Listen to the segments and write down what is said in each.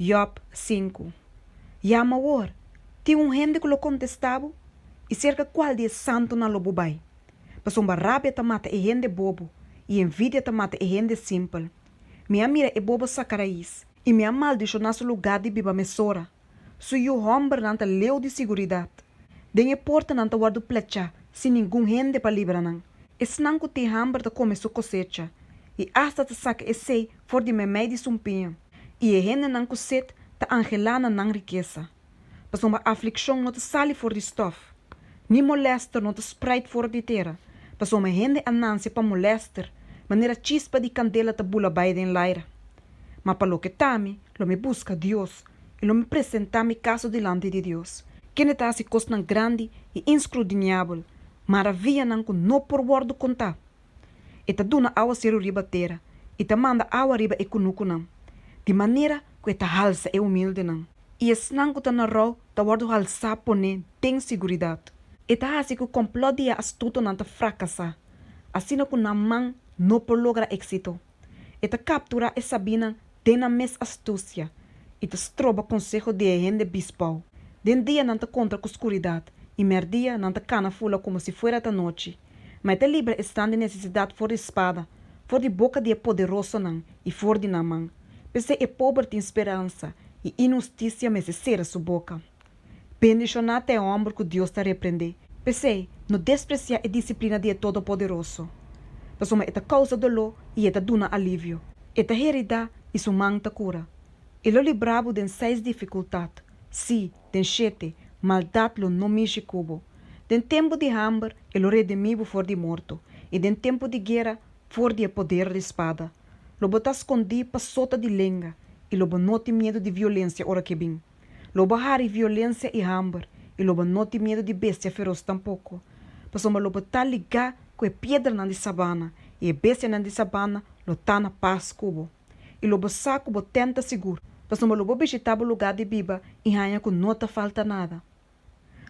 Job 5. Ya mawar, ti un gente que lo contestava e cerca qual dia santo na lobo bai. Pasomba rabia ta mata e gente bobo e envidia ta mata e gente simples. Minha mira e bobo sacaraís e minha mal deixou nosso lugar de biba mesora. Sui o homem nanta leu de seguridade. Den e porta nanta guardo plecha sem nenhum gente para librar não. Esnanco te hamber ta come su cosecha e hasta ta saca e sei for de memei de sumpinha. E e gente não coset ta angelana não riqueza. Pasomba aflicção não ta sali for de stof. Ni molester não ta spreit for de terra. Pasomba gente ananse pa molester. Maneira chispa de candela ta bula bai den laira. Ma pa lo que tami, lo me busca Dios e lo me presenta mi caso delante de Dios. Que ta se cosnan grande e inscrutinável, maravilha não com no por word contar. E ta duna awa seru riba terra, e ta manda awa riba e kunuku não. De maneira que ta halsa e humilde não. E es nanku ta narrou ta word halsa pone tem seguridade. E ta hasi que o complot dia astuto não ta fracassa. Assim ku na man no por logra éxito. E ta captura e sabina tena mes astúcia. E ta stroba consejo de gente bispau. Den dia não ta contra com escuridade. E mer dia não ta cana fula como se fuera ta noite. Mas te livre está de necessidade for de espada. For de boca de poderoso não. E for de na mão. Pese e pobre tem esperança. E injustiça me se cera sua boca. Bendicionate é o homem que Deus ta repreender. Pese no despreciar a disciplina de Todo-Poderoso. Pasoma esta causa dolo e esta duna alívio. Esta herida e sua mão ta cura. E lo libravo den 6 dificuldade. Si, den 7, maldade lo no mishi cubo. Den tempo de hambre, e lo redimivo for de morto. E den tempo de guerra, for de poder de espada. Lo bota escondi pa sota de lenga. E lo noti medo de violência ora que bem. Lo bahari violência e hambre. E lo noti medo de bestia feroz tampouco. Pasoma lo bota ligar com a pedra na de sabana. E a bestia na de sabana, lo tá na paz cubo. E lo saco bo tenta seguro. Pasoma lo visitar o lugar de biba e ranha com nota falta nada.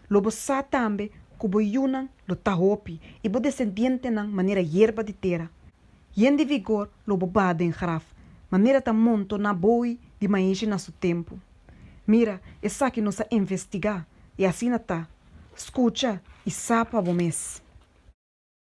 Lobo sa tambe kubo yunan lo tahopi e bo descendiente nan maneira hierba de terra. Yen de vigor lobo bade en graf, maneira ta monto na boi de maíz na su tempo. Mira, essa que nos a investigar e assim tá. Escucha e sapa bo mes.